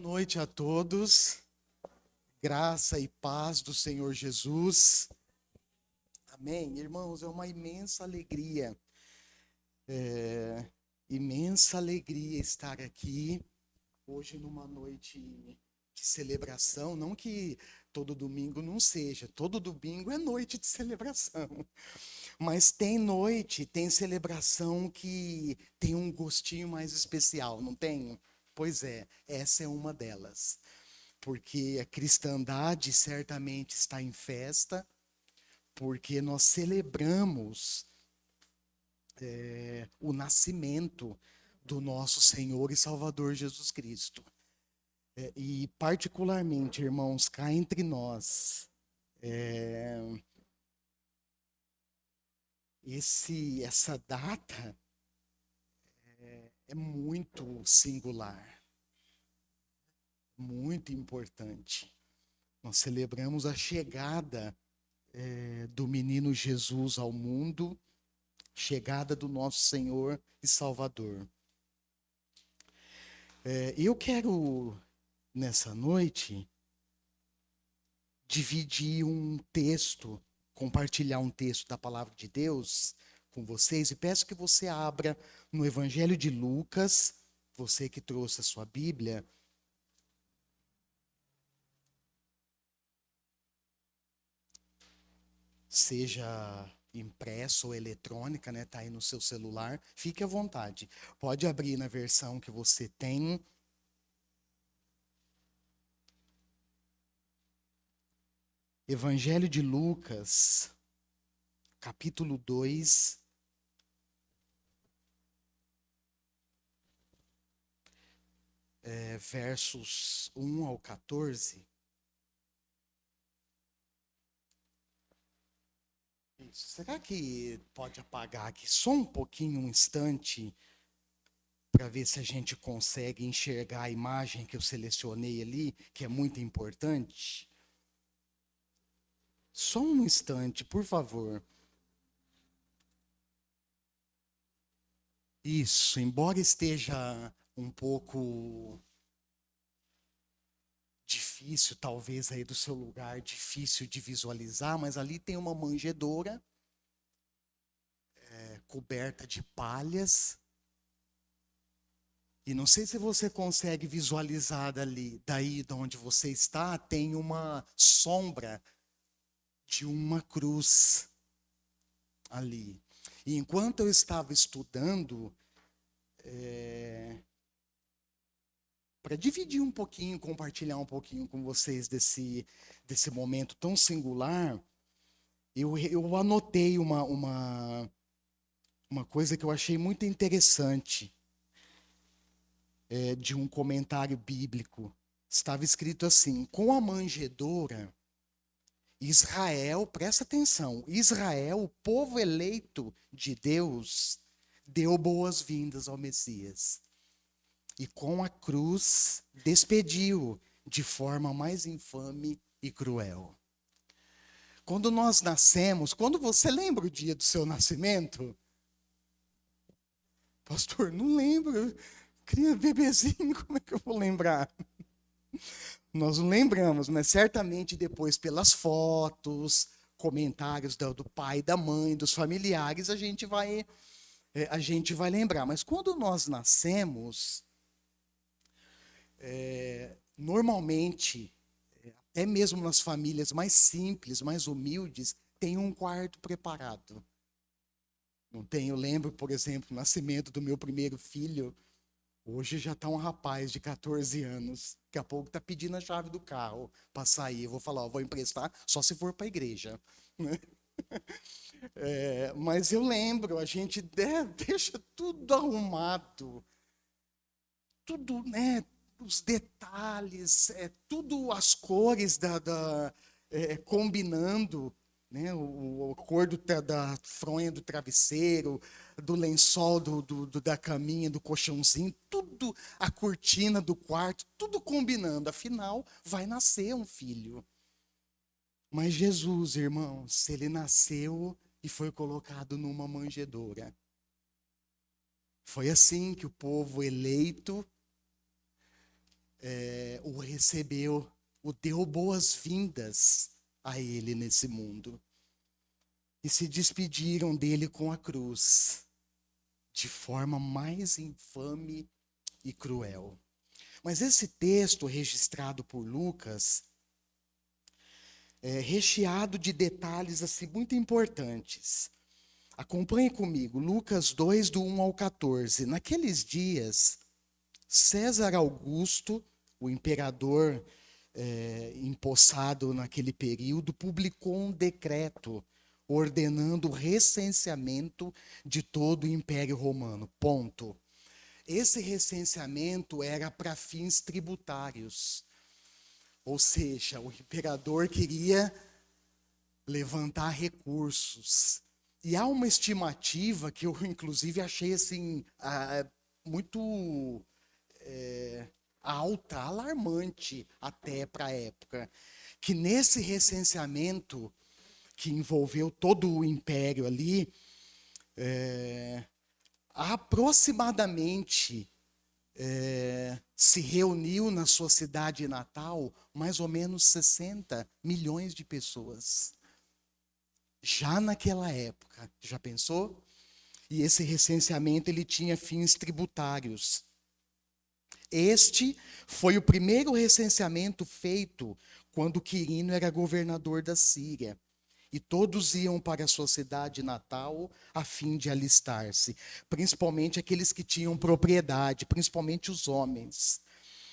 Noite a todos, graça e paz do Senhor Jesus. Amém. Irmãos, é uma imensa alegria estar aqui hoje numa noite de celebração. Não que todo domingo não seja, todo domingo é noite de celebração, mas tem noite, tem celebração que tem um gostinho mais especial, não tem? Pois é, essa é uma delas. Porque a cristandade certamente está em festa, porque nós celebramos o nascimento do nosso Senhor e Salvador Jesus Cristo. E particularmente, irmãos, cá entre nós, essa data é muito singular, muito importante. Nós celebramos a chegada do menino Jesus ao mundo, chegada do nosso Senhor e Salvador. Eu quero, nessa noite, dividir um texto, compartilhar um texto da Palavra de Deus com vocês e peço que você abra no Evangelho de Lucas, você que trouxe a sua Bíblia. Seja impresso ou eletrônica, né? Tá aí no seu celular. Fique à vontade. Pode abrir na versão que você tem. Evangelho de Lucas, capítulo 2, versos 1 ao 14. Será que pode apagar aqui só um pouquinho, um instante, para ver se a gente consegue enxergar a imagem que eu selecionei ali, que é muito importante? Só um instante, por favor. Isso, embora esteja um pouco difícil, talvez aí do seu lugar, difícil de visualizar, mas ali tem uma manjedoura coberta de palhas. E não sei se você consegue visualizar daí de onde você está, tem uma sombra de uma cruz ali. E enquanto eu estava estudando, para dividir um pouquinho, compartilhar um pouquinho com vocês desse momento tão singular, eu anotei uma coisa que eu achei muito interessante, de um comentário bíblico. Estava escrito assim: com a manjedoura, Israel, presta atenção, Israel, o povo eleito de Deus, deu boas-vindas ao Messias. E com a cruz, despediu de forma mais infame e cruel. Quando nós nascemos, quando você lembra o dia do seu nascimento? Pastor, não lembro. Cria bebezinho, como é que eu vou lembrar? Nós não lembramos, mas certamente depois pelas fotos, comentários do pai, da mãe, dos familiares, a gente vai lembrar. Mas quando nós nascemos, normalmente, até mesmo nas famílias mais simples, mais humildes, tem um quarto preparado. Não tem? Eu lembro, por exemplo, o nascimento do meu primeiro filho. Hoje já está um rapaz de 14 anos. Daqui a pouco está pedindo a chave do carro para sair. Eu vou falar, ó, vou emprestar só se for para a igreja. Né? Mas eu lembro, a gente deixa tudo arrumado, tudo, né? Os detalhes, tudo as cores combinando, né? A cor da fronha do travesseiro, do lençol da caminha, do colchãozinho, tudo, a cortina do quarto, tudo combinando. Afinal, vai nascer um filho. Mas Jesus, irmãos, ele nasceu e foi colocado numa manjedoura. Foi assim que o povo eleito o recebeu, o deu boas-vindas a ele nesse mundo. E se despediram dele com a cruz, de forma mais infame e cruel. Mas esse texto registrado por Lucas é recheado de detalhes assim muito importantes. Acompanhe comigo, Lucas 2, do 1 ao 14. Naqueles dias, César Augusto, o imperador empossado naquele período, publicou um decreto ordenando o recenseamento de todo o Império Romano. Ponto. Esse recenseamento era para fins tributários. Ou seja, o imperador queria levantar recursos. E há uma estimativa que eu, inclusive, achei assim, muito alta, alarmante até para a época, que nesse recenseamento que envolveu todo o império ali, aproximadamente se reuniu na sua cidade natal mais ou menos 60 milhões de pessoas. Já naquela época, já pensou? E esse recenseamento ele tinha fins tributários. Este foi o primeiro recenseamento feito quando Quirino era governador da Síria. E todos iam para a sua cidade natal a fim de alistar-se, principalmente aqueles que tinham propriedade, principalmente os homens.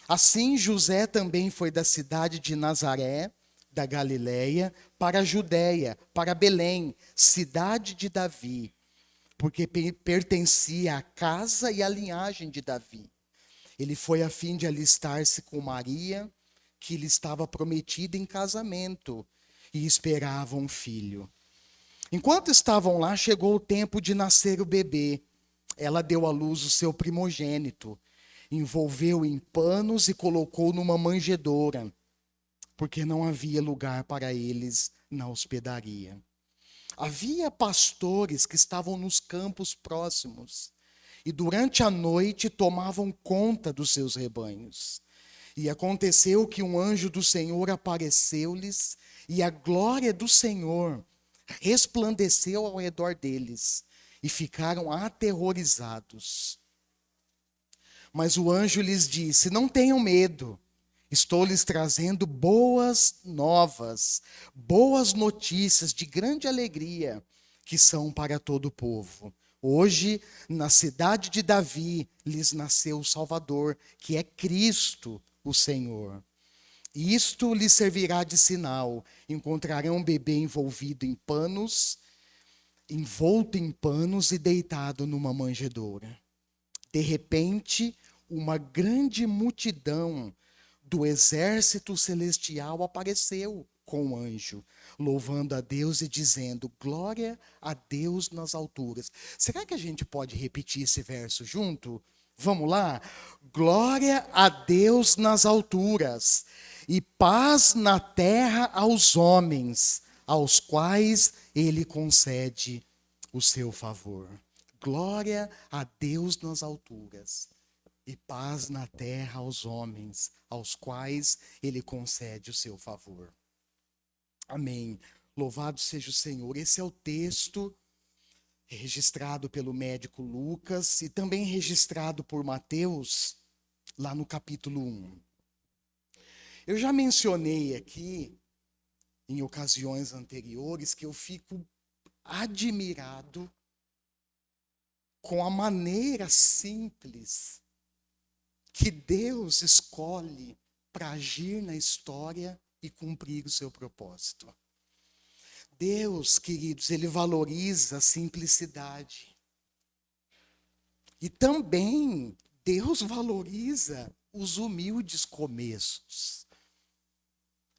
Assim, José também foi da cidade de Nazaré, da Galileia, para a Judéia, para Belém, cidade de Davi, porque pertencia à casa e à linhagem de Davi. Ele foi a fim de alistar-se com Maria, que lhe estava prometida em casamento, e esperava um filho. Enquanto estavam lá, chegou o tempo de nascer o bebê. Ela deu à luz o seu primogênito, envolveu em panos e colocou numa manjedoura, porque não havia lugar para eles na hospedaria. Havia pastores que estavam nos campos próximos e durante a noite tomavam conta dos seus rebanhos. E aconteceu que um anjo do Senhor apareceu-lhes e a glória do Senhor resplandeceu ao redor deles e ficaram aterrorizados. Mas o anjo lhes disse: não tenham medo, estou lhes trazendo boas novas, boas notícias de grande alegria, que são para todo o povo. Hoje, na cidade de Davi, lhes nasceu o Salvador, que é Cristo, o Senhor. Isto lhes servirá de sinal: encontrarão um bebê envolvido em panos, envolto em panos e deitado numa manjedoura. De repente, uma grande multidão do exército celestial apareceu com o anjo, louvando a Deus e dizendo: glória a Deus nas alturas. Será que a gente pode repetir esse verso junto? Vamos lá? Glória a Deus nas alturas e paz na terra aos homens, aos quais ele concede o seu favor. Glória a Deus nas alturas e paz na terra aos homens, aos quais ele concede o seu favor. Amém. Louvado seja o Senhor. Esse é o texto registrado pelo médico Lucas e também registrado por Mateus, lá no capítulo 1. Eu já mencionei aqui, em ocasiões anteriores, que eu fico admirado com a maneira simples que Deus escolhe para agir na história e cumprir o seu propósito. Deus, queridos, ele valoriza a simplicidade. E também Deus valoriza os humildes começos.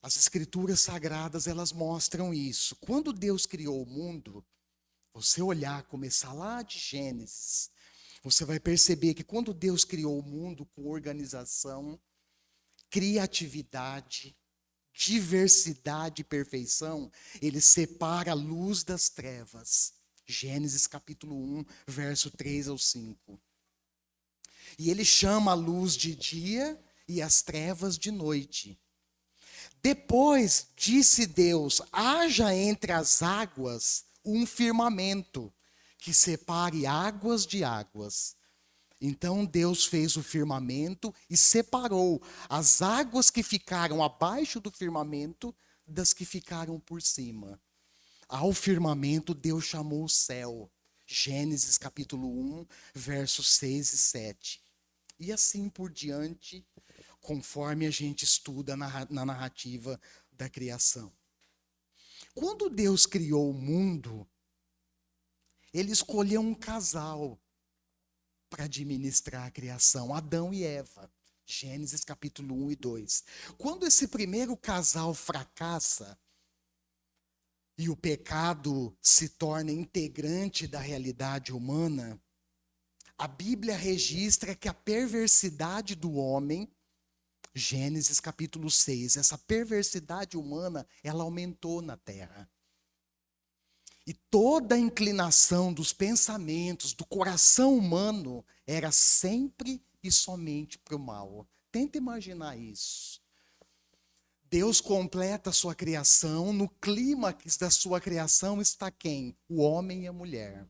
As escrituras sagradas, elas mostram isso. Quando Deus criou o mundo, você olhar, começar lá de Gênesis, você vai perceber que quando Deus criou o mundo com organização, criatividade, diversidade e perfeição, ele separa a luz das trevas. Gênesis capítulo 1, verso 3 ao 5. E ele chama a luz de dia e as trevas de noite. Depois disse Deus: haja entre as águas um firmamento que separe águas de águas. Então Deus fez o firmamento e separou as águas que ficaram abaixo do firmamento das que ficaram por cima. Ao firmamento Deus chamou o céu. Gênesis capítulo 1, versos 6 e 7. E assim por diante, conforme a gente estuda na narrativa da criação. Quando Deus criou o mundo, ele escolheu um casal para administrar a criação, Adão e Eva. Gênesis capítulo 1 e 2. Quando esse primeiro casal fracassa e o pecado se torna integrante da realidade humana, a Bíblia registra que a perversidade do homem, Gênesis capítulo 6, essa perversidade humana, ela aumentou na terra. E toda a inclinação dos pensamentos, do coração humano, era sempre e somente para o mal. Tenta imaginar isso. Deus completa a sua criação, no clímax da sua criação está quem? O homem e a mulher.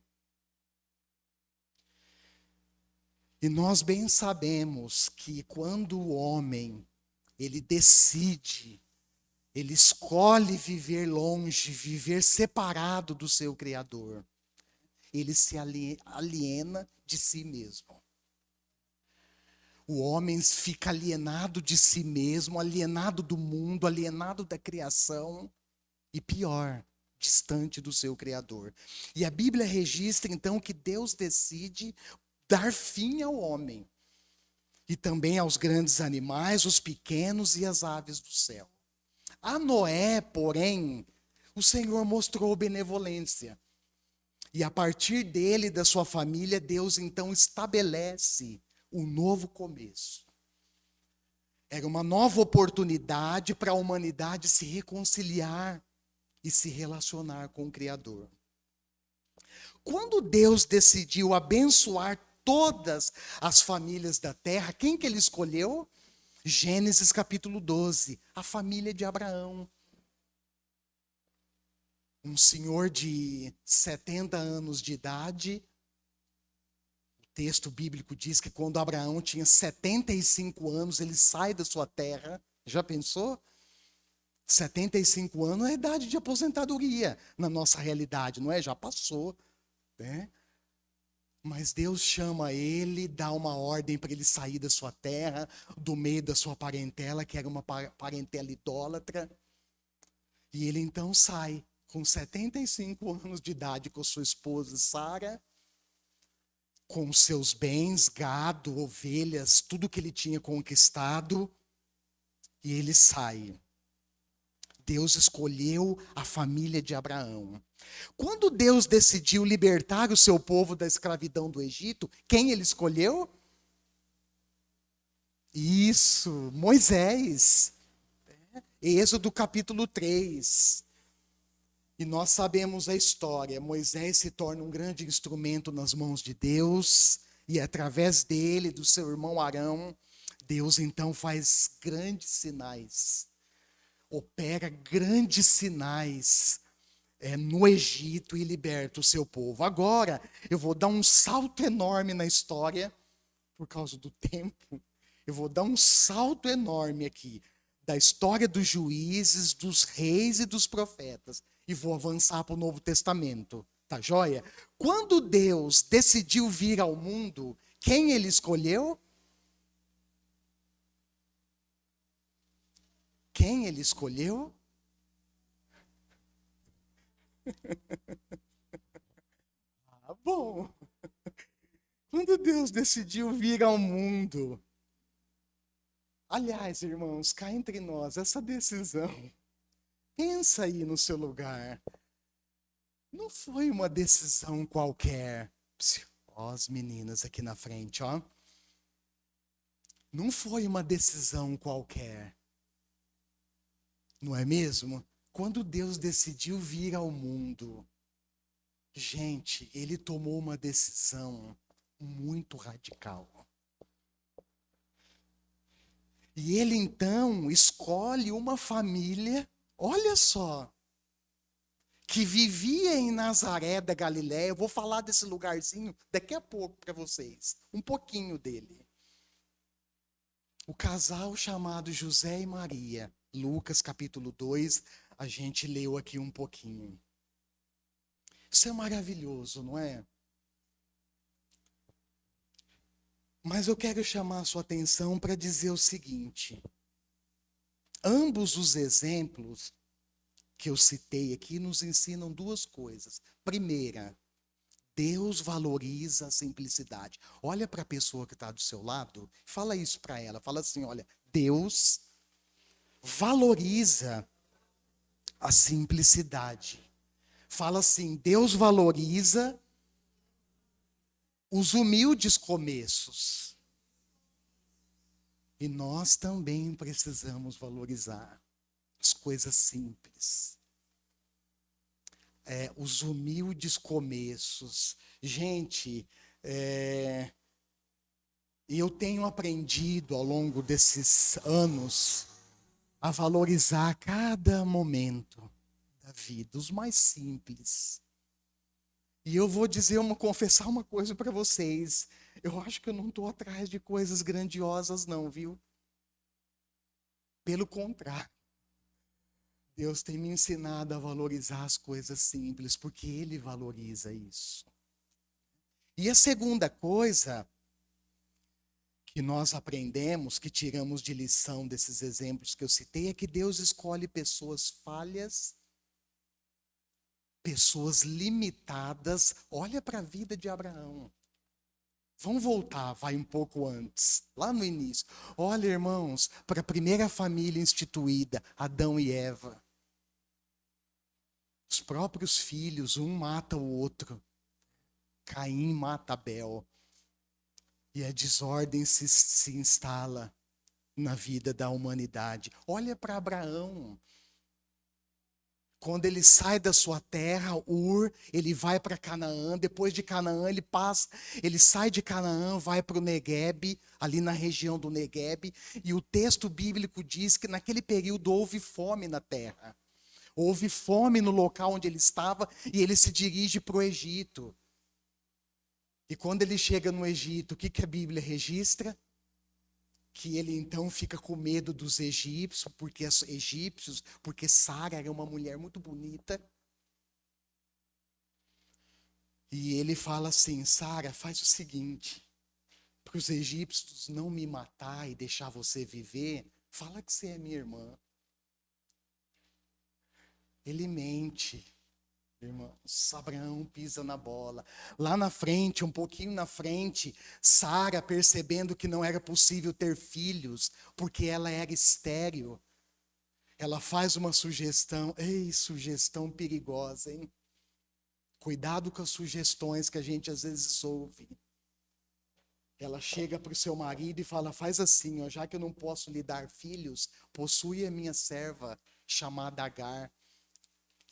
E nós bem sabemos que quando o homem, ele decide, ele escolhe viver longe, viver separado do seu Criador, ele se aliena de si mesmo. O homem fica alienado de si mesmo, alienado do mundo, alienado da criação e pior, distante do seu Criador. E a Bíblia registra então que Deus decide dar fim ao homem e também aos grandes animais, os pequenos e as aves do céu. A Noé, porém, o Senhor mostrou benevolência. E a partir dele e da sua família, Deus então estabelece um novo começo. Era uma nova oportunidade para a humanidade se reconciliar e se relacionar com o Criador. Quando Deus decidiu abençoar todas as famílias da terra, quem que ele escolheu? Gênesis capítulo 12, a família de Abraão. Um senhor de 70 anos de idade. O texto bíblico diz que quando Abraão tinha 75 anos, ele sai da sua terra. Já pensou? 75 anos é a idade de aposentadoria na nossa realidade, não é? Já passou, né? Mas Deus chama ele, dá uma ordem para ele sair da sua terra, do meio da sua parentela, que era uma parentela idólatra. E ele então sai, com 75 anos de idade, com sua esposa Sara, com seus bens, gado, ovelhas, tudo que ele tinha conquistado, e ele sai. Deus escolheu a família de Abraão. Quando Deus decidiu libertar o seu povo da escravidão do Egito, quem ele escolheu? Isso, Moisés. Êxodo capítulo 3. E nós sabemos a história. Moisés se torna um grande instrumento nas mãos de Deus, e através dele, do seu irmão Arão, Deus então faz grandes sinais. Opera grandes sinais no Egito e liberta o seu povo. Agora, eu vou dar um salto enorme na história, por causa do tempo. Eu vou dar um salto enorme aqui, da história dos juízes, dos reis e dos profetas. E vou avançar para o Novo Testamento. Tá joia? Quando Deus decidiu vir ao mundo, quem ele escolheu? Quem ele escolheu? Ah, bom. Quando Deus decidiu vir ao mundo. Aliás, irmãos, cá entre nós, essa decisão, pensa aí no seu lugar. Não foi uma decisão qualquer. Ó, as meninas aqui na frente, ó. Não foi uma decisão qualquer. Não é mesmo? Quando Deus decidiu vir ao mundo, gente, ele tomou uma decisão muito radical. E ele então escolhe uma família, olha só, que vivia em Nazaré da Galiléia. Eu vou falar desse lugarzinho daqui a pouco para vocês, um pouquinho dele. O casal chamado José e Maria, Lucas capítulo 2, a gente leu aqui um pouquinho. Isso é maravilhoso, não é? Mas eu quero chamar a sua atenção para dizer o seguinte: ambos os exemplos que eu citei aqui nos ensinam duas coisas. Primeira, Deus valoriza a simplicidade. Olha para a pessoa que está do seu lado, fala isso para ela. Fala assim: olha, Deus valoriza a simplicidade. Fala assim: Deus valoriza os humildes começos. E nós também precisamos valorizar as coisas simples. Os humildes começos. Gente, e eu tenho aprendido ao longo desses anos a valorizar cada momento da vida, os mais simples. E eu vou confessar uma coisa para vocês. Eu acho que eu não estou atrás de coisas grandiosas, não, viu? Pelo contrário, Deus tem me ensinado a valorizar as coisas simples, porque Ele valoriza isso. E a segunda coisa que nós aprendemos, que tiramos de lição desses exemplos que eu citei, é que Deus escolhe pessoas falhas, pessoas limitadas. Olha para a vida de Abraão. Vamos voltar, vai um pouco antes, lá no início. Olha, irmãos, para a primeira família instituída, Adão e Eva. Os próprios filhos, um mata o outro. Caim mata Abel. E a desordem se instala na vida da humanidade. Olha para Abraão. Quando ele sai da sua terra, Ur, ele vai para Canaã. Depois de Canaã, ele sai de Canaã, vai para o Neguebe, ali na região do Neguebe. E o texto bíblico diz que naquele período houve fome na terra. Houve fome no local onde ele estava e ele se dirige para o Egito. E quando ele chega no Egito, o que a Bíblia registra? Que ele então fica com medo dos egípcios, porque Sara era uma mulher muito bonita. E ele fala assim: Sara, faz o seguinte, para os egípcios não me matar e deixar você viver, fala que você é minha irmã. Ele mente, irmãos. Abraão pisa na bola. Lá na frente, um pouquinho na frente, Sara, percebendo que não era possível ter filhos, porque ela era estéril, ela faz uma sugestão. Ei, sugestão perigosa, hein? Cuidado com as sugestões que a gente às vezes ouve. Ela chega para o seu marido e fala: faz assim, ó, já que eu não posso lhe dar filhos, possui a minha serva chamada Agar.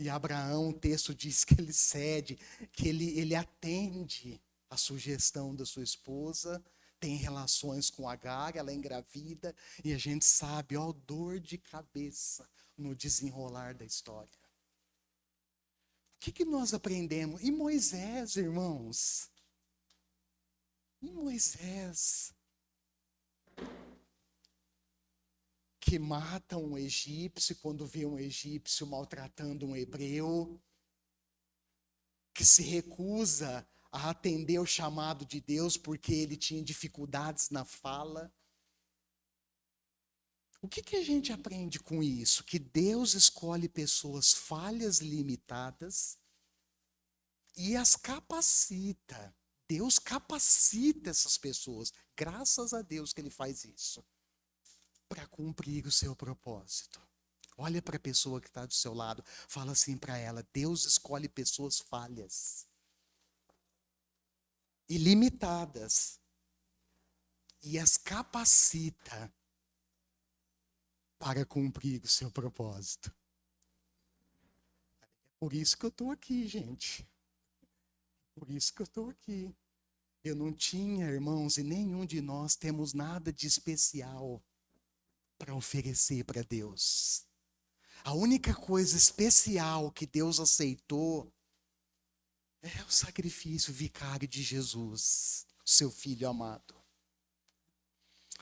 E Abraão, o texto diz que ele cede, que ele atende a sugestão da sua esposa, tem relações com Agar, ela é engravida, e a gente sabe, ó, dor de cabeça no desenrolar da história. O que nós aprendemos? E Moisés, irmãos? E Moisés? Que mata um egípcio quando vê um egípcio maltratando um hebreu, que se recusa a atender o chamado de Deus porque ele tinha dificuldades na fala. O que a gente aprende com isso? Que Deus escolhe pessoas falhas, limitadas e as capacita. Deus capacita essas pessoas. Graças a Deus que Ele faz isso, para cumprir o seu propósito. Olha para a pessoa que está do seu lado, fala assim para ela: Deus escolhe pessoas falhas, ilimitadas, e as capacita para cumprir o seu propósito. Por isso que eu estou aqui, gente. Por isso que eu estou aqui. Eu não tinha, irmãos, e nenhum de nós temos nada de especial. para oferecer para Deus. A única coisa especial que Deus aceitou é o sacrifício vicário de Jesus, seu Filho amado.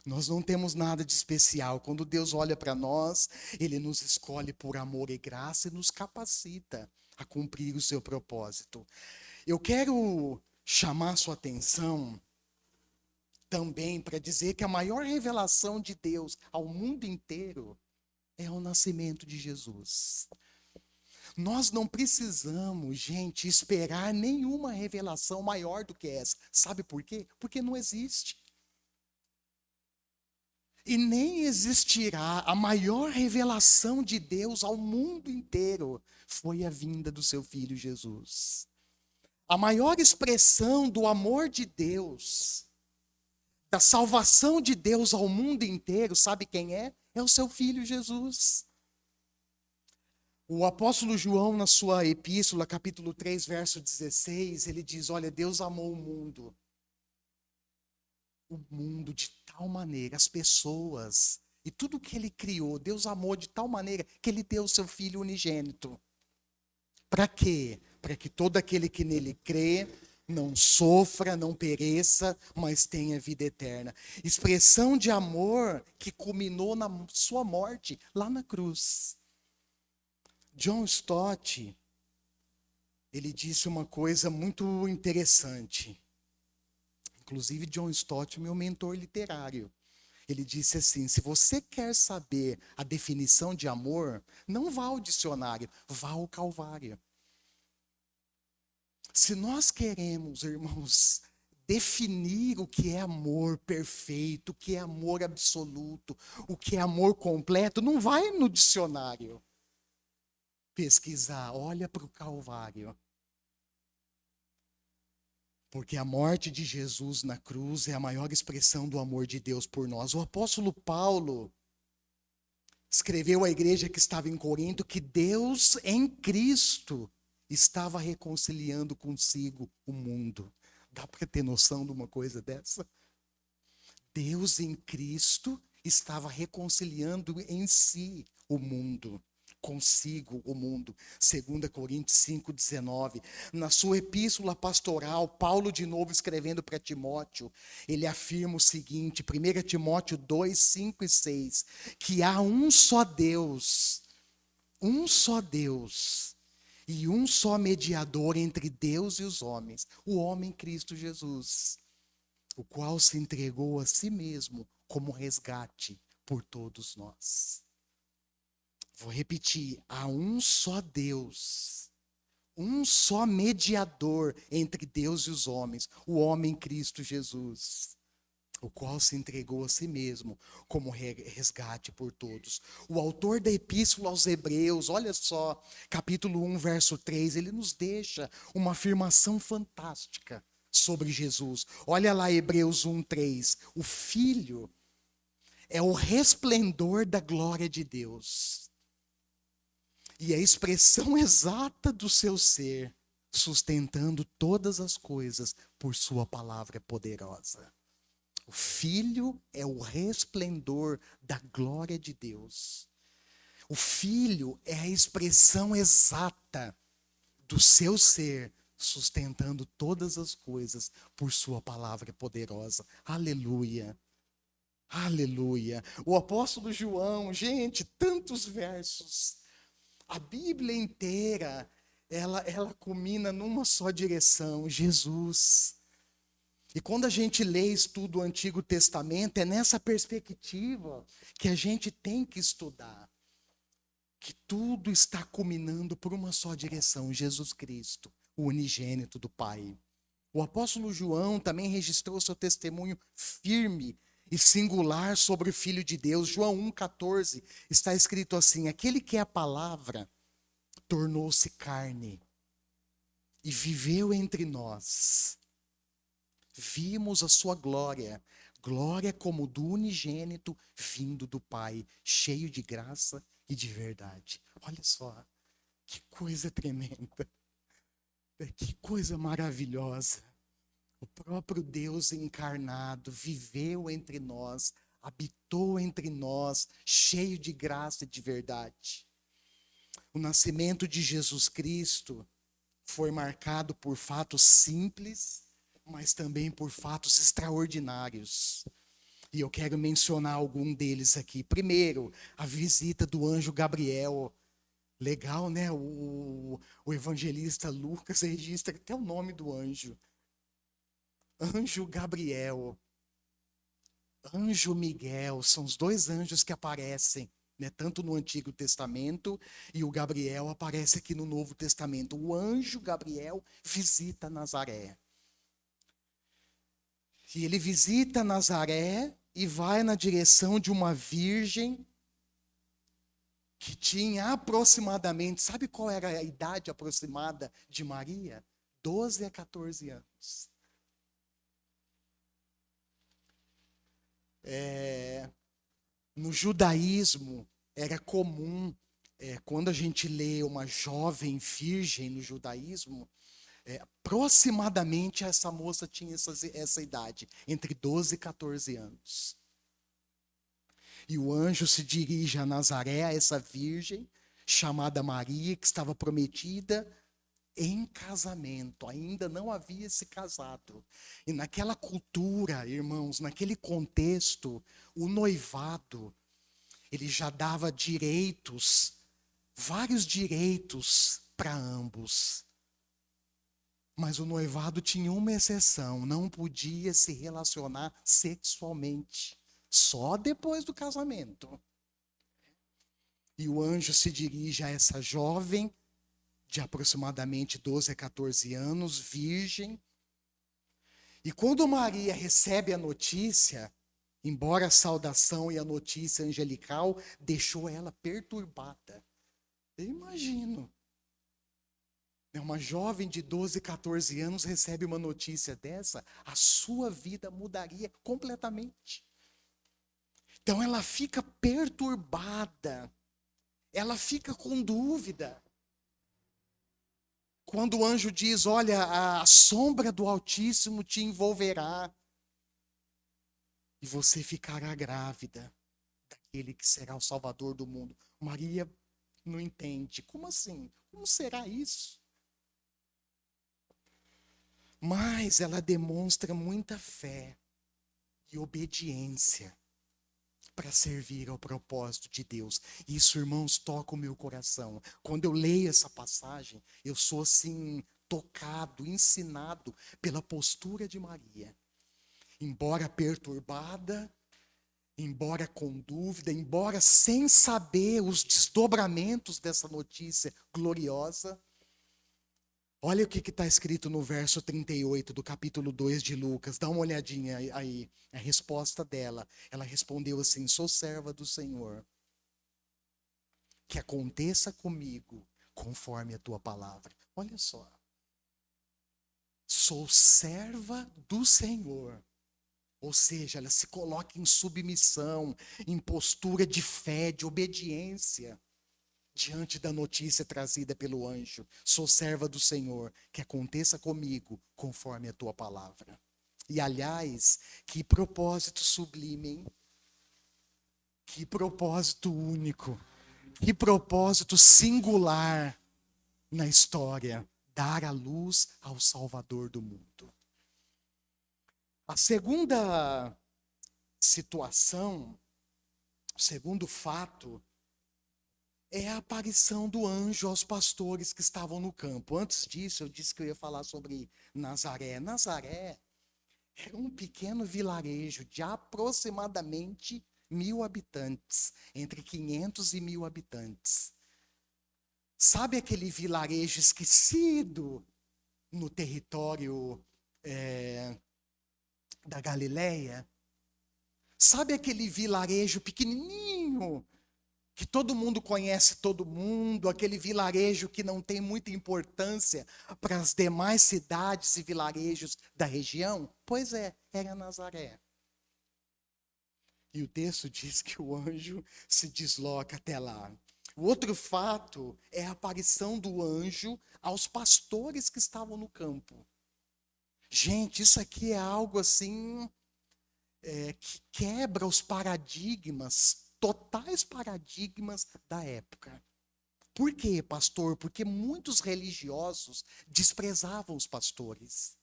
Nós não temos nada de especial. Quando Deus olha para nós, Ele nos escolhe por amor e graça e nos capacita a cumprir o seu propósito. Eu quero chamar sua atenção também para dizer que a maior revelação de Deus ao mundo inteiro é o nascimento de Jesus. Nós não precisamos, gente, esperar nenhuma revelação maior do que essa. Sabe por quê? Porque não existe. E nem existirá. A maior revelação de Deus ao mundo inteiro foi a vinda do seu Filho Jesus. A maior expressão do amor de Deus, da salvação de Deus ao mundo inteiro, sabe quem é? É o seu Filho Jesus. O apóstolo João, na sua epístola, capítulo 3, verso 16, ele diz, olha, Deus amou o mundo de tal maneira, as pessoas e tudo que ele criou, Deus amou de tal maneira que ele deu o seu Filho unigênito. Para quê? Para que todo aquele que nele crê não sofra, não pereça, mas tenha vida eterna. Expressão de amor que culminou na sua morte, lá na cruz. John Stott, ele disse uma coisa muito interessante. Inclusive, John Stott, meu mentor literário. Ele disse assim, se você quer saber a definição de amor, não vá ao dicionário, vá ao Calvário. Se nós queremos, irmãos, definir o que é amor perfeito, o que é amor absoluto, o que é amor completo, não vai no dicionário pesquisar, olha para o Calvário. Porque a morte de Jesus na cruz é a maior expressão do amor de Deus por nós. O apóstolo Paulo escreveu à igreja que estava em Corinto que Deus em Cristo estava reconciliando consigo o mundo. Dá para ter noção de uma coisa dessa? Deus em Cristo estava reconciliando em si o mundo. Consigo o mundo. 2 Coríntios 5,19. Na sua epístola pastoral, Paulo de novo escrevendo para Timóteo, ele afirma o seguinte, 1 Timóteo 2, 5 e 6, que há um só Deus e um só mediador entre Deus e os homens, o homem Cristo Jesus, o qual se entregou a si mesmo como resgate por todos nós. Vou repetir, há um só Deus, um só mediador entre Deus e os homens, o homem Cristo Jesus, o qual se entregou a si mesmo como resgate por todos. O autor da Epístola aos Hebreus, olha só, capítulo 1, verso 3, ele nos deixa uma afirmação fantástica sobre Jesus. Olha lá Hebreus 1, 3, o Filho é o resplendor da glória de Deus e a expressão exata do seu ser, sustentando todas as coisas por sua palavra poderosa. O Filho é o resplendor da glória de Deus. O Filho é a expressão exata do seu ser, sustentando todas as coisas por sua palavra poderosa. Aleluia. Aleluia. O apóstolo João, gente, tantos versos. A Bíblia inteira, ela culmina numa só direção, Jesus. E quando a gente lê e estuda o Antigo Testamento, é nessa perspectiva que a gente tem que estudar. Que tudo está culminando por uma só direção, Jesus Cristo, o unigênito do Pai. O apóstolo João também registrou seu testemunho firme e singular sobre o Filho de Deus. João 1,14 está escrito assim, aquele que é a palavra tornou-se carne e viveu entre nós. Vimos a sua glória, glória como do unigênito vindo do Pai, cheio de graça e de verdade. Olha só, que coisa tremenda, que coisa maravilhosa. O próprio Deus encarnado viveu entre nós, habitou habitou entre nós, cheio de graça e de verdade. O nascimento de Jesus Cristo foi marcado por fatos simples, mas também por fatos extraordinários. E eu quero mencionar algum deles aqui. Primeiro, a visita do anjo Gabriel. Legal, né? O evangelista Lucas registra até o nome do anjo. Anjo Gabriel, anjo Miguel, são os dois anjos que aparecem, né, tanto no Antigo Testamento, e o Gabriel aparece aqui no Novo Testamento. O anjo Gabriel visita Nazaré. E ele visita Nazaré e vai na direção de uma virgem que tinha aproximadamente, sabe qual era a idade aproximada de Maria? 12 a 14 anos. No judaísmo, era comum, quando a gente lê uma jovem virgem no judaísmo, aproximadamente essa moça tinha essa idade, entre 12 e 14 anos. E o anjo se dirige a Nazaré, a essa virgem, chamada Maria, que estava prometida em casamento, ainda não havia se casado. E naquela cultura, irmãos, naquele contexto, o noivado, ele já dava direitos, vários direitos para ambos. Mas o noivado tinha uma exceção, não podia se relacionar sexualmente, só depois do casamento. E o anjo se dirige a essa jovem, de aproximadamente 12 a 14 anos, virgem. E quando Maria recebe a notícia, embora a saudação e a notícia angelical deixou ela perturbada. Eu imagino. Uma jovem de 12, 14 anos recebe uma notícia dessa, a sua vida mudaria completamente. Então ela fica perturbada, ela fica com dúvida. Quando o anjo diz, olha, a sombra do Altíssimo te envolverá e você ficará grávida daquele que será o Salvador do mundo. Maria não entende. Como assim? Como será isso? Mas ela demonstra muita fé e obediência para servir ao propósito de Deus. Isso, irmãos, toca o meu coração. Quando eu leio essa passagem, eu sou assim tocado, ensinado pela postura de Maria. Embora perturbada, embora com dúvida, embora sem saber os desdobramentos dessa notícia gloriosa, olha o que está escrito no verso 38 do capítulo 2 de Lucas. Dá uma olhadinha aí. A resposta dela. Ela respondeu assim: sou serva do Senhor. Que aconteça comigo conforme a tua palavra. Olha só. Sou serva do Senhor. Ou seja, ela se coloca em submissão, em postura de fé, de obediência. Diante da notícia trazida pelo anjo, sou serva do Senhor, que aconteça comigo conforme a tua palavra. E aliás, que propósito sublime, hein? Que propósito único, que propósito singular na história, dar a luz ao Salvador do mundo. A segunda situação, o segundo fato, é a aparição do anjo aos pastores que estavam no campo. Antes disso, eu disse que eu ia falar sobre Nazaré. Nazaré era um pequeno vilarejo de aproximadamente 1.000 habitantes, entre 500 e 1.000 habitantes. Sabe aquele vilarejo esquecido no território da Galileia? Sabe aquele vilarejo pequenininho, que todo mundo conhece todo mundo, aquele vilarejo que não tem muita importância para as demais cidades e vilarejos da região? Pois é, era Nazaré. E o texto diz que o anjo se desloca até lá. O outro fato é a aparição do anjo aos pastores que estavam no campo. Gente, isso aqui é algo assim que quebra os paradigmas, totais paradigmas da época. Por quê, pastor? Porque muitos religiosos desprezavam os pastores.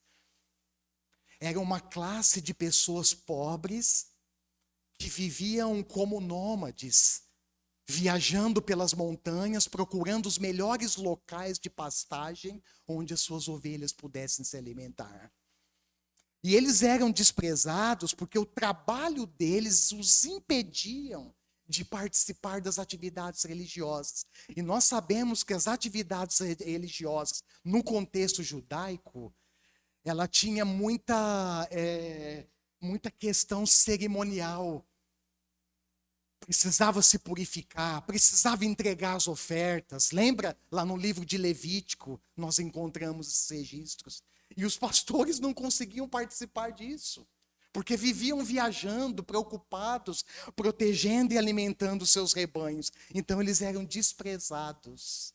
Era uma classe de pessoas pobres que viviam como nômades, viajando pelas montanhas, procurando os melhores locais de pastagem onde as suas ovelhas pudessem se alimentar. E eles eram desprezados porque o trabalho deles os impediam de participar das atividades religiosas. E nós sabemos que as atividades religiosas, no contexto judaico, ela tinha muita questão cerimonial. Precisava se purificar, precisava entregar as ofertas. Lembra lá no livro de Levítico, nós encontramos esses registros. E os pastores não conseguiam participar disso, porque viviam viajando, preocupados, protegendo e alimentando seus rebanhos. Então eles eram desprezados.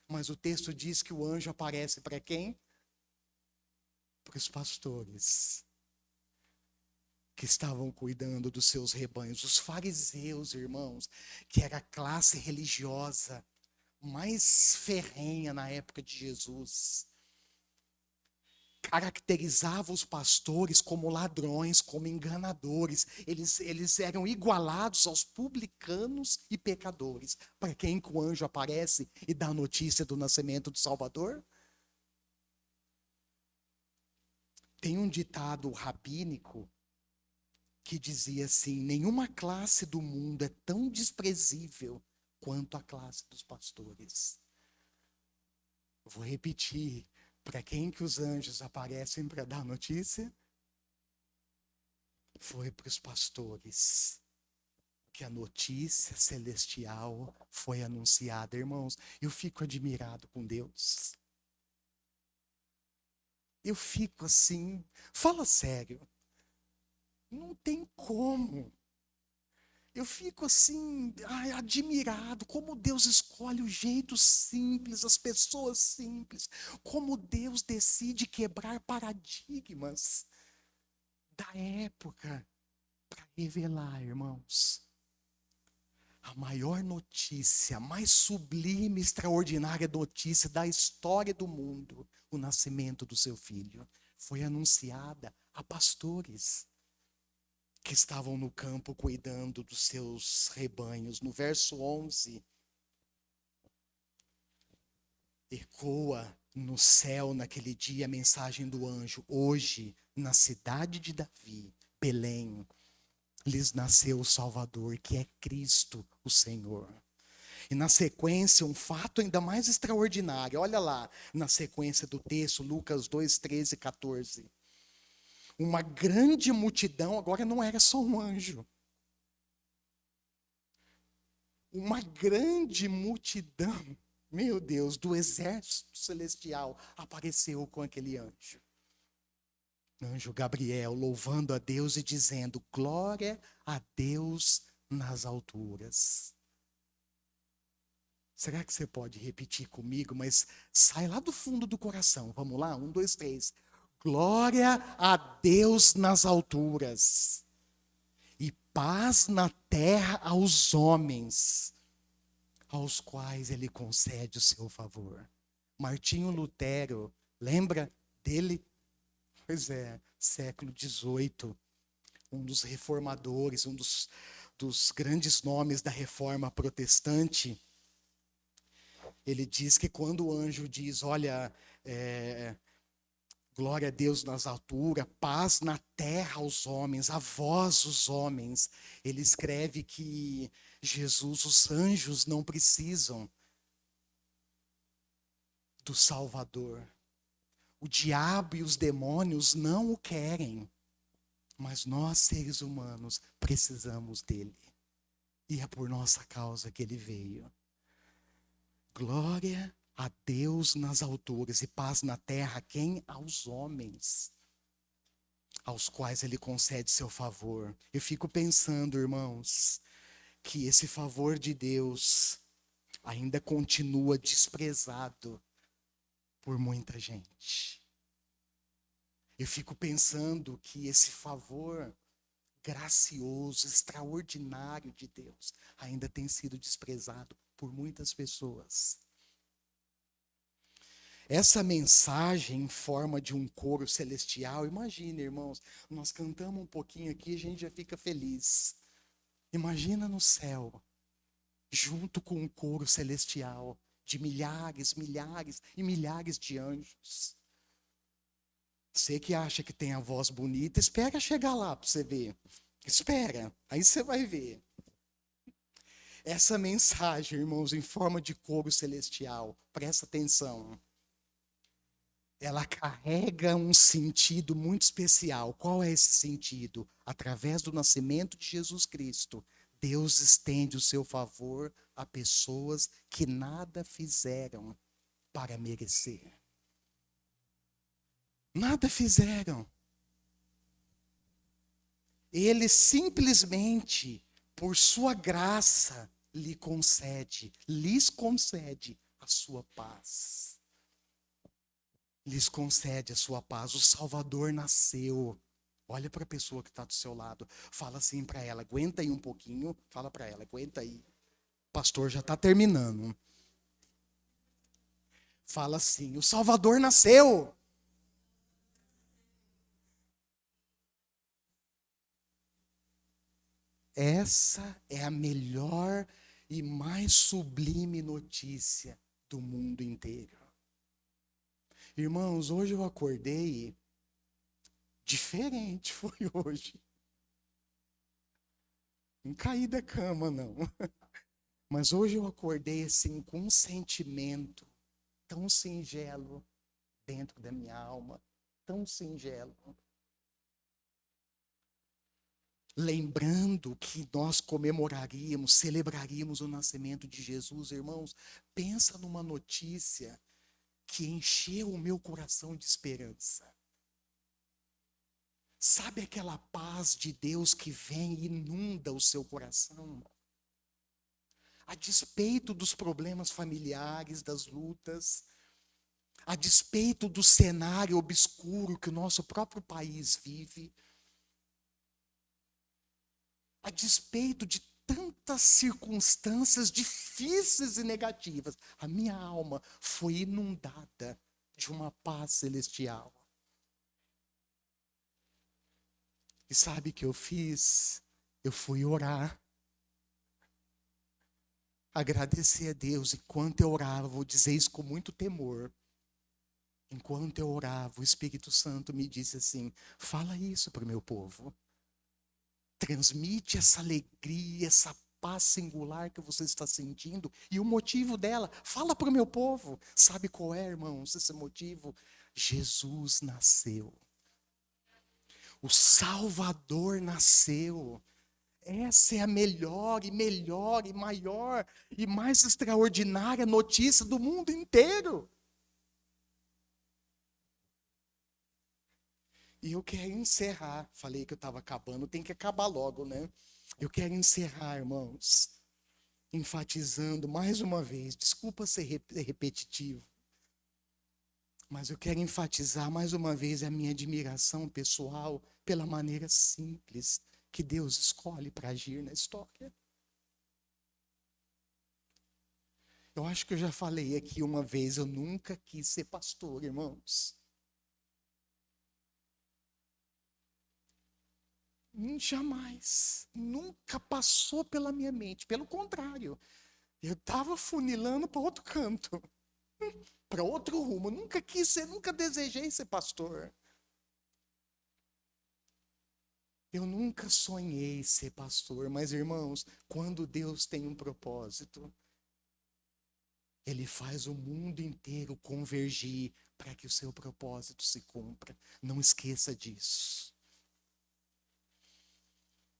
Mas o texto diz que o anjo aparece para quem? Para os pastores que estavam cuidando dos seus rebanhos. Os fariseus, irmãos, que era a classe religiosa mais ferrenha na época de Jesus, caracterizava os pastores como ladrões, como enganadores. Eles eram igualados aos publicanos e pecadores. Para quem que o anjo aparece e dá a notícia do nascimento do Salvador? Tem um ditado rabínico que dizia assim: nenhuma classe do mundo é tão desprezível quanto a classe dos pastores. Vou repetir. Para quem que os anjos aparecem para dar notícia? Foi para os pastores que a notícia celestial foi anunciada. Irmãos, eu fico admirado com Deus. Eu fico assim, fala sério, não tem como. Eu fico assim, admirado como Deus escolhe o jeito simples, as pessoas simples, como Deus decide quebrar paradigmas da época para revelar, irmãos, a maior notícia, a mais sublime, extraordinária notícia da história do mundo, o nascimento do seu filho, foi anunciada a pastores que estavam no campo cuidando dos seus rebanhos. No verso 11, ecoa no céu naquele dia a mensagem do anjo: hoje, na cidade de Davi, Belém, lhes nasceu o Salvador, que é Cristo, o Senhor. E na sequência, um fato ainda mais extraordinário. Olha lá, na sequência do texto, Lucas 2, 13 e 14. Uma grande multidão, agora não era só um anjo. Uma grande multidão, meu Deus, do exército celestial apareceu com aquele anjo. Anjo Gabriel, louvando a Deus e dizendo: glória a Deus nas alturas. Será que você pode repetir comigo, mas sai lá do fundo do coração? Vamos lá? 1, 2, 3. Glória a Deus nas alturas e paz na terra aos homens, aos quais ele concede o seu favor. Martinho Lutero, lembra dele? Pois é, século XVIII, um dos reformadores, um dos grandes nomes da reforma protestante. Ele diz que quando o anjo diz, olha, glória a Deus nas alturas, paz na terra aos homens, a vós os homens, ele escreve que Jesus, os anjos não precisam do Salvador. O diabo e os demônios não o querem, mas nós, seres humanos, precisamos dele. E é por nossa causa que ele veio. Glória a Deus nas alturas e paz na terra, quem? Aos homens, aos quais ele concede seu favor. Eu fico pensando, irmãos, que esse favor de Deus ainda continua desprezado por muita gente. Eu fico pensando que esse favor gracioso, extraordinário de Deus, ainda tem sido desprezado por muitas pessoas. Essa mensagem em forma de um coro celestial, imagina, irmãos, nós cantamos um pouquinho aqui e a gente já fica feliz. Imagina no céu, junto com um coro celestial de milhares, milhares e milhares de anjos. Você que acha que tem a voz bonita, espera chegar lá para você ver. Espera, aí você vai ver. Essa mensagem, irmãos, em forma de coro celestial, presta atenção. Ela carrega um sentido muito especial. Qual é esse sentido? Através do nascimento de Jesus Cristo, Deus estende o seu favor a pessoas que nada fizeram para merecer. Nada fizeram. Ele simplesmente, por sua graça, lhes concede a sua paz. Lhes concede a sua paz. O Salvador nasceu. Olha para a pessoa que está do seu lado. Fala assim para ela, aguenta aí um pouquinho. Fala para ela, aguenta aí. O pastor já está terminando. Fala assim, o Salvador nasceu. Essa é a melhor e mais sublime notícia do mundo inteiro. Irmãos, hoje eu acordei diferente, foi hoje. Não caí da cama, não. Mas hoje eu acordei assim com um sentimento tão singelo dentro da minha alma, tão singelo. Lembrando que nós comemoraríamos, celebraríamos o nascimento de Jesus, irmãos, pensa numa notícia que encheu o meu coração de esperança. Sabe aquela paz de Deus que vem e inunda o seu coração? A despeito dos problemas familiares, das lutas, a despeito do cenário obscuro que o nosso próprio país vive, a despeito de tantas circunstâncias difíceis e negativas, a minha alma foi inundada de uma paz celestial. E sabe o que eu fiz? Eu fui orar. Agradecer a Deus. Enquanto eu orava, vou dizer isso com muito temor. Enquanto eu orava, o Espírito Santo me disse assim: fala isso para o meu povo. Transmite essa alegria, essa paz singular que você está sentindo. E o motivo dela, fala para o meu povo. Sabe qual é, irmãos, esse motivo? Jesus nasceu. O Salvador nasceu. Essa é a melhor e maior e mais extraordinária notícia do mundo inteiro. E eu quero encerrar. Falei que eu estava acabando, tem que acabar logo, né? Eu quero encerrar, irmãos, enfatizando mais uma vez. Desculpa ser repetitivo, mas eu quero enfatizar mais uma vez a minha admiração pessoal pela maneira simples que Deus escolhe para agir na história. Eu acho que eu já falei aqui uma vez, eu nunca quis ser pastor, irmãos. Jamais, nunca passou pela minha mente. Pelo contrário, eu estava funilando para outro canto, para outro rumo. Nunca quis ser, nunca desejei ser pastor. Eu nunca sonhei ser pastor, mas irmãos, quando Deus tem um propósito, Ele faz o mundo inteiro convergir para que o seu propósito se cumpra. Não esqueça disso.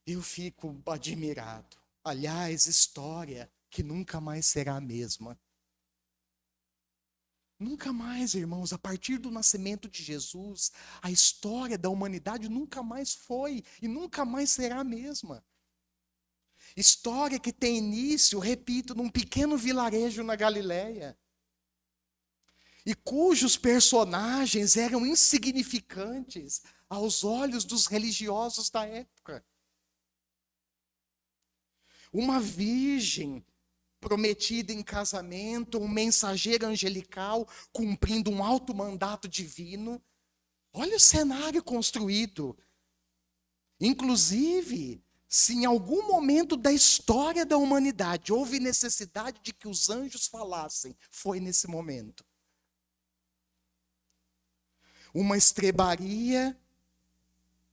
Eu fico admirado. Aliás, história que nunca mais será a mesma. Nunca mais, irmãos, a partir do nascimento de Jesus, a história da humanidade nunca mais foi e nunca mais será a mesma. História que tem início, repito, num pequeno vilarejo na Galileia, e cujos personagens eram insignificantes aos olhos dos religiosos da época. uma virgem prometida em casamento, um mensageiro angelical cumprindo um alto mandato divino. Olha o cenário construído. Inclusive, se em algum momento da história da humanidade houve necessidade de que os anjos falassem, foi nesse momento. Uma estrebaria,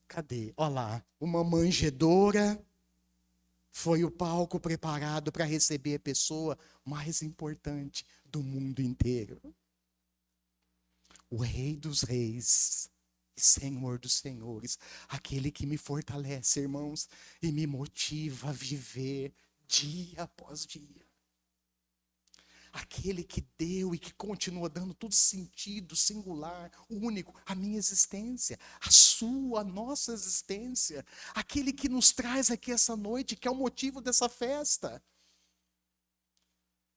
cadê? Olha lá, uma manjedoura, foi o palco preparado para receber a pessoa mais importante do mundo inteiro. O Rei dos Reis e Senhor dos Senhores, aquele que me fortalece, irmãos, e me motiva a viver dia após dia. Aquele que deu e que continua dando todo sentido singular, único, à minha existência, à sua, à nossa existência. Aquele que nos traz aqui essa noite, que é o motivo dessa festa.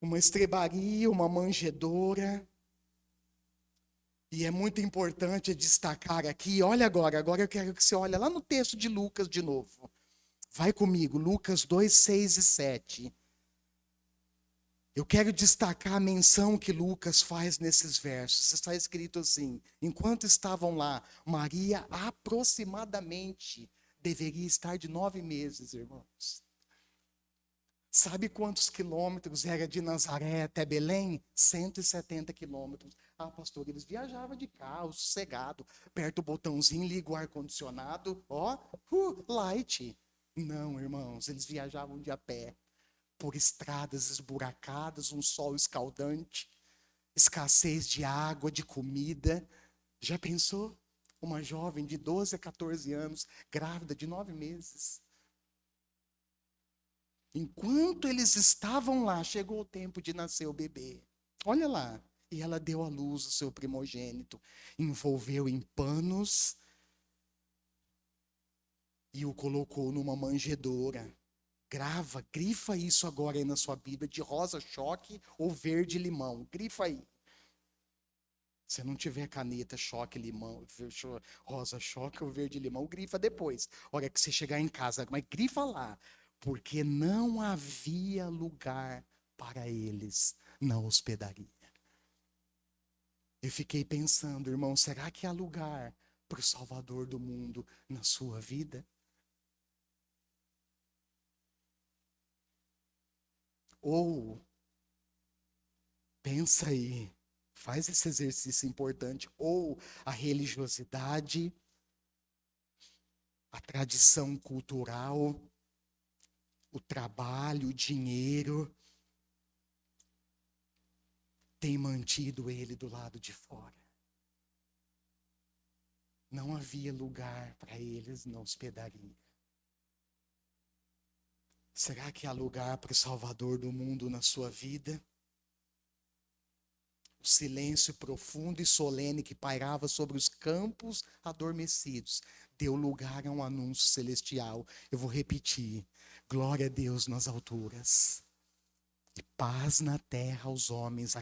Uma estrebaria, uma manjedoura. E é muito importante destacar aqui, olha agora eu quero que você olhe lá no texto de Lucas de novo. Vai comigo, Lucas 2, 6 e 7. Eu quero destacar a menção que Lucas faz nesses versos. Está escrito assim: enquanto estavam lá, Maria aproximadamente deveria estar de 9 meses, irmãos. Sabe quantos quilômetros era de Nazaré até Belém? 170 quilômetros. Ah, pastor, eles viajavam de carro, sossegado, aperta o botãozinho, liga o ar-condicionado, ó, light. Não, irmãos, eles viajavam de a pé, por estradas esburacadas, um sol escaldante, escassez de água, de comida. Já pensou? Uma jovem de 12 a 14 anos, grávida de 9 meses. Enquanto eles estavam lá, chegou o tempo de nascer o bebê. Olha lá. E ela deu à luz o seu primogênito, envolveu em panos e o colocou numa manjedoura. Grifa isso agora aí na sua Bíblia, de rosa choque ou verde limão. Grifa aí. Se não tiver caneta, choque, limão, rosa choque ou verde limão, grifa depois. Hora que você chegar em casa, mas grifa lá. Porque não havia lugar para eles na hospedaria. Eu fiquei pensando, irmão, será que há lugar para o Salvador do mundo na sua vida? Ou, pensa aí, faz esse exercício importante, ou a religiosidade, a tradição cultural, o trabalho, o dinheiro, tem mantido ele do lado de fora. Não havia lugar para eles na hospedaria. Será que há lugar para o Salvador do mundo na sua vida? O silêncio profundo e solene que pairava sobre os campos adormecidos deu lugar a um anúncio celestial. Eu vou repetir: glória a Deus nas alturas e paz na terra aos homens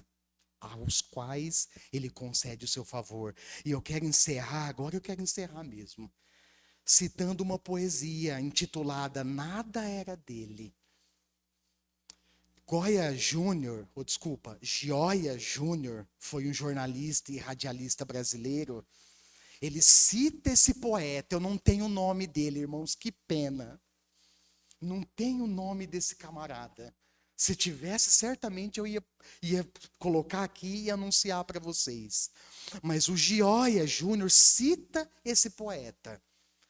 aos quais ele concede o seu favor. E eu quero encerrar, agora eu quero encerrar mesmo, citando uma poesia intitulada Nada Era Dele. Gioia Júnior foi um jornalista e radialista brasileiro. Ele cita esse poeta, eu não tenho o nome dele, irmãos, que pena. Não tenho o nome desse camarada. Se tivesse, certamente eu ia colocar aqui e anunciar para vocês. Mas o Gioia Júnior cita esse poeta,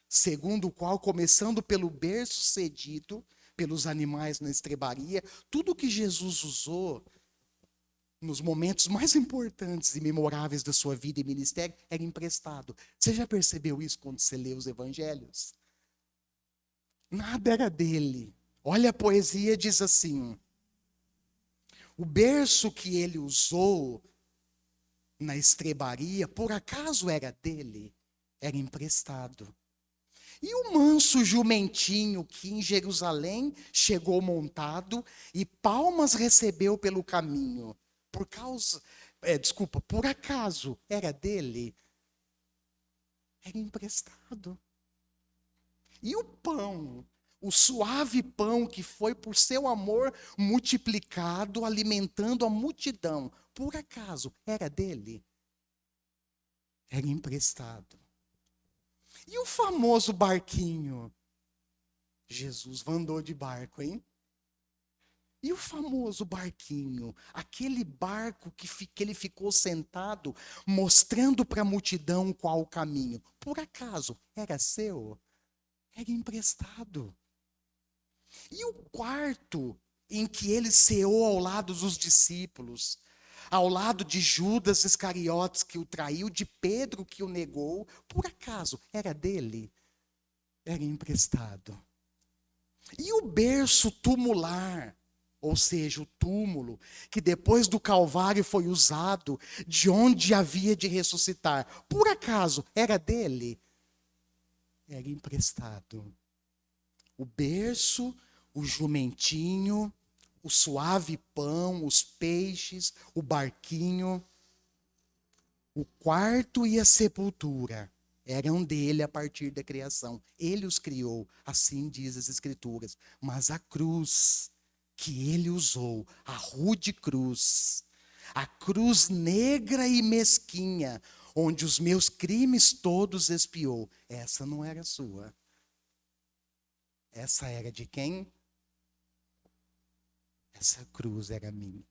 segundo o qual, começando pelo berço cedido pelos animais na estrebaria, tudo que Jesus usou nos momentos mais importantes e memoráveis da sua vida e ministério era emprestado. Você já percebeu isso quando você lê os evangelhos? Nada era dele. Olha a poesia, diz assim: o berço que ele usou na estrebaria, por acaso era dele? Era emprestado. E o manso jumentinho que em Jerusalém chegou montado e palmas recebeu pelo caminho, por acaso era dele? Era emprestado. E O suave pão que foi por seu amor multiplicado, alimentando a multidão, por acaso era dele? Era emprestado. E o famoso barquinho? Jesus andou de barco, hein? E o famoso barquinho? Aquele barco que ele ficou sentado, mostrando para a multidão qual o caminho. Por acaso era seu? Era emprestado. E o quarto em que ele ceou ao lado dos discípulos, ao lado de Judas Iscariotes que o traiu, de Pedro que o negou, por acaso era dele? Era emprestado. E o berço tumular, ou seja, o túmulo, que depois do Calvário foi usado, de onde havia de ressuscitar, por acaso era dele? Era emprestado. O berço, o jumentinho, o suave pão, os peixes, o barquinho, o quarto e a sepultura eram dele a partir da criação. Ele os criou, assim diz as Escrituras. Mas a cruz que ele usou, a rude cruz, a cruz negra e mesquinha, onde os meus crimes todos expiou, essa não era sua. Essa era de quem? Essa cruz era minha.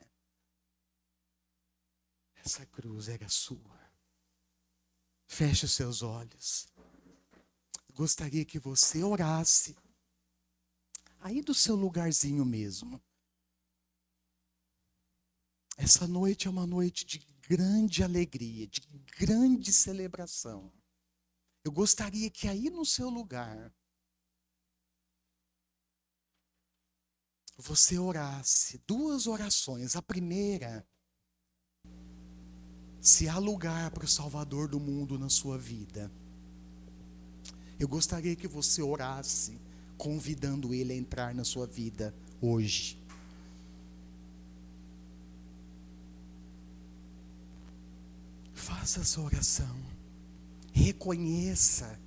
Essa cruz era sua. Feche os seus olhos. Gostaria que você orasse aí do seu lugarzinho mesmo. Essa noite é uma noite de grande alegria, de grande celebração. Eu gostaria que aí no seu lugar você orasse 2 orações. A primeira, se há lugar para o Salvador do mundo na sua vida, eu gostaria que você orasse convidando Ele a entrar na sua vida hoje. Faça essa oração. Reconheça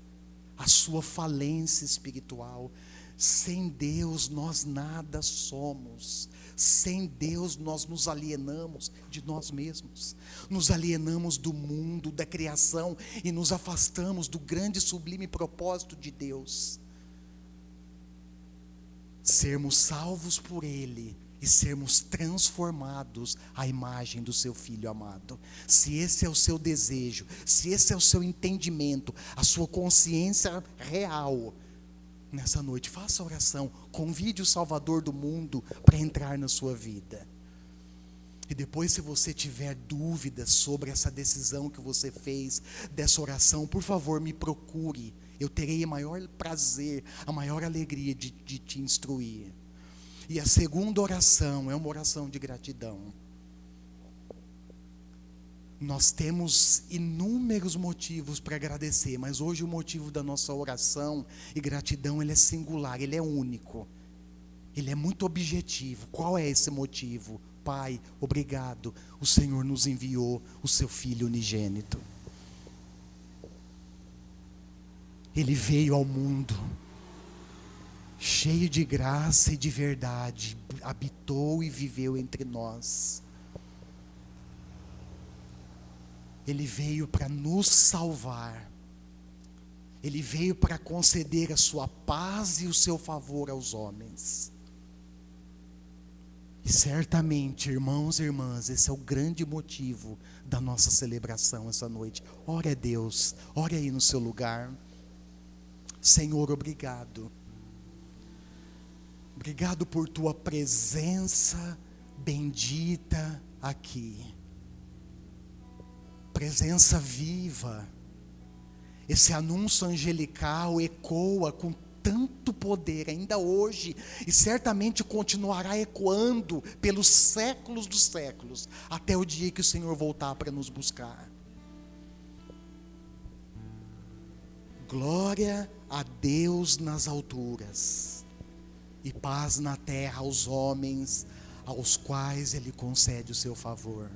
a sua falência espiritual. Sem Deus nós nada somos. Sem Deus nós nos alienamos de nós mesmos. Nos alienamos do mundo, da criação e nos afastamos do grande e sublime propósito de Deus. Sermos salvos por Ele e sermos transformados à imagem do seu Filho amado. Se esse é o seu desejo, se esse é o seu entendimento, a sua consciência real, nessa noite, faça a oração, convide o Salvador do mundo para entrar na sua vida. E depois, se você tiver dúvidas sobre essa decisão que você fez, dessa oração, por favor, me procure. Eu terei o maior prazer, a maior alegria de te instruir. E a segunda oração é uma oração de gratidão. Nós temos inúmeros motivos para agradecer, mas hoje o motivo da nossa oração e gratidão, ele é singular, ele é único. Ele é muito objetivo. Qual é esse motivo? Pai, obrigado. O Senhor nos enviou o seu Filho unigênito. Ele veio ao mundo cheio de graça e de verdade, habitou e viveu entre nós. Ele veio para nos salvar. Ele veio para conceder a sua paz e o seu favor aos homens. E certamente, irmãos e irmãs, esse é o grande motivo da nossa celebração essa noite. Ore a Deus, ore aí no seu lugar. Senhor, obrigado. Obrigado por tua presença bendita aqui. Presença viva. Esse anúncio angelical ecoa com tanto poder ainda hoje e certamente continuará ecoando pelos séculos dos séculos, até o dia que o Senhor voltar para nos buscar. Glória a Deus nas alturas e paz na terra aos homens aos quais Ele concede o seu favor.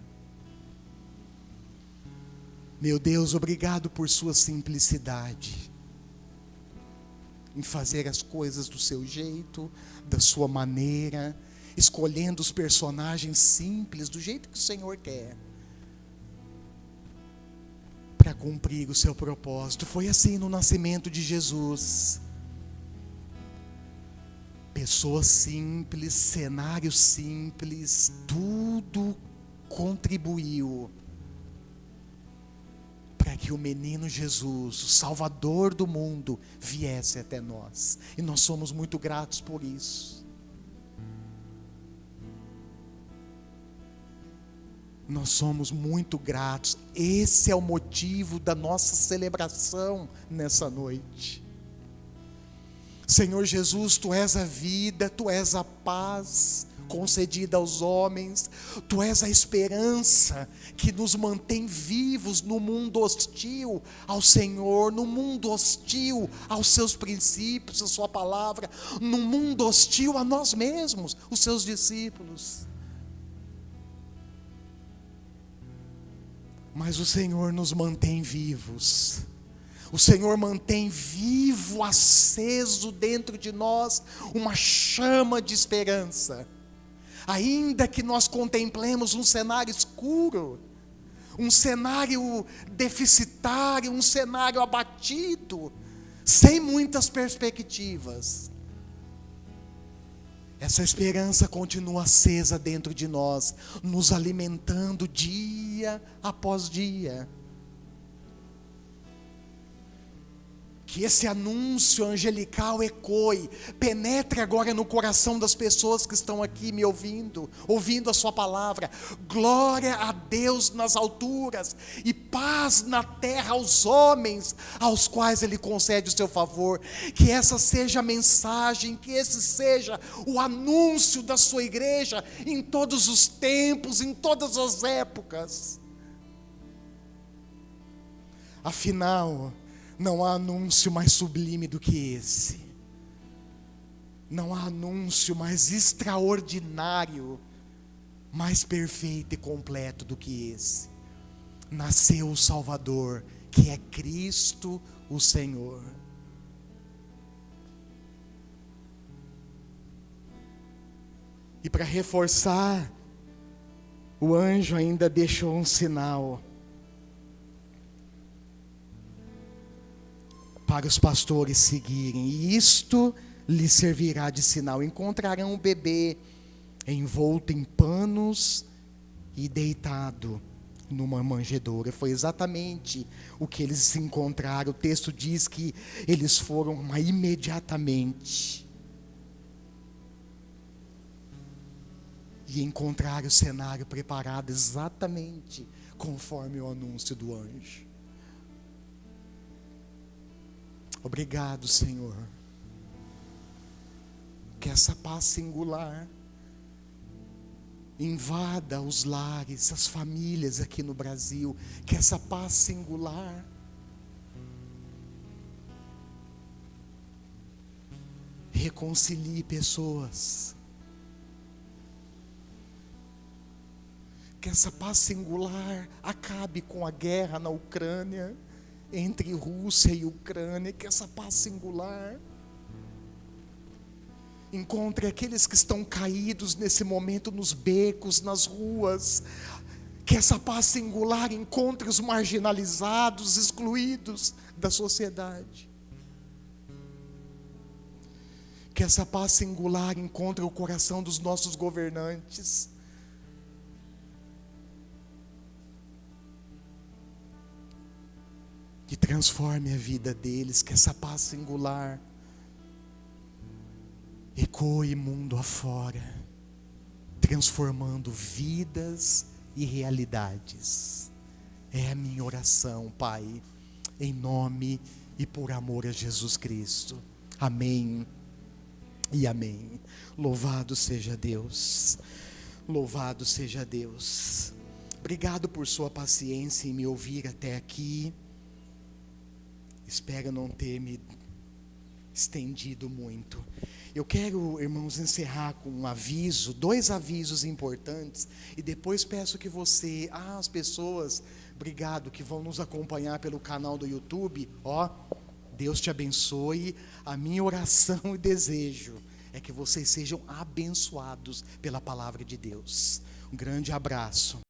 Meu Deus, obrigado por sua simplicidade. em fazer as coisas do seu jeito, da sua maneira, escolhendo os personagens simples, do jeito que o Senhor quer, para cumprir o seu propósito. Foi assim no nascimento de Jesus. Pessoas simples, cenários simples, tudo contribuiu para que o menino Jesus, o Salvador do mundo, viesse até nós. E nós somos muito gratos por isso. Nós somos muito gratos. Esse é o motivo da nossa celebração nessa noite. Senhor Jesus, Tu és a vida, Tu és a paz concedida aos homens, Tu és a esperança que nos mantém vivos no mundo hostil ao Senhor, no mundo hostil aos Seus princípios, a Sua palavra, no mundo hostil a nós mesmos, os Seus discípulos. Mas o Senhor nos mantém vivos. O Senhor mantém vivo, aceso dentro de nós, uma chama de esperança. Ainda que nós contemplemos um cenário escuro, um cenário deficitário, um cenário abatido, sem muitas perspectivas, essa esperança continua acesa dentro de nós, nos alimentando dia após dia. Que esse anúncio angelical ecoe, penetre agora no coração das pessoas que estão aqui me ouvindo a sua palavra. Glória a Deus nas alturas e paz na terra aos homens aos quais Ele concede o seu favor. Que essa seja a mensagem, que esse seja o anúncio da sua igreja em todos os tempos, em todas as épocas. Afinal, não há anúncio mais sublime do que esse. Não há anúncio mais extraordinário, mais perfeito e completo do que esse. Nasceu o Salvador, que é Cristo o Senhor. E para reforçar, o anjo ainda deixou um sinal para os pastores seguirem, e isto lhes servirá de sinal: encontrarão o bebê envolto em panos e deitado numa manjedoura. Foi exatamente o que eles encontraram. O texto diz que eles foram imediatamente e encontraram o cenário preparado exatamente conforme o anúncio do anjo. Obrigado, Senhor. Que essa paz singular invada os lares, as famílias aqui no Brasil. Que essa paz singular reconcilie pessoas. Que essa paz singular acabe com a guerra na Ucrânia, entre Rússia e Ucrânia. Que essa paz singular encontre aqueles que estão caídos nesse momento nos becos, nas ruas. Que essa paz singular encontre os marginalizados, excluídos da sociedade. Que essa paz singular encontre o coração dos nossos governantes. Que transforme a vida deles. Que essa paz singular ecoe mundo afora, transformando vidas e realidades. É a minha oração, Pai, em nome e por amor a Jesus Cristo. Amém e amém. Louvado seja Deus. Louvado seja Deus. Obrigado por sua paciência em me ouvir até aqui. Espero não ter me estendido muito. Eu quero, irmãos, encerrar com um aviso, 2 avisos importantes, e depois peço que você, as pessoas, obrigado, que vão nos acompanhar pelo canal do YouTube, Deus te abençoe. A minha oração e desejo é que vocês sejam abençoados pela palavra de Deus. Um grande abraço.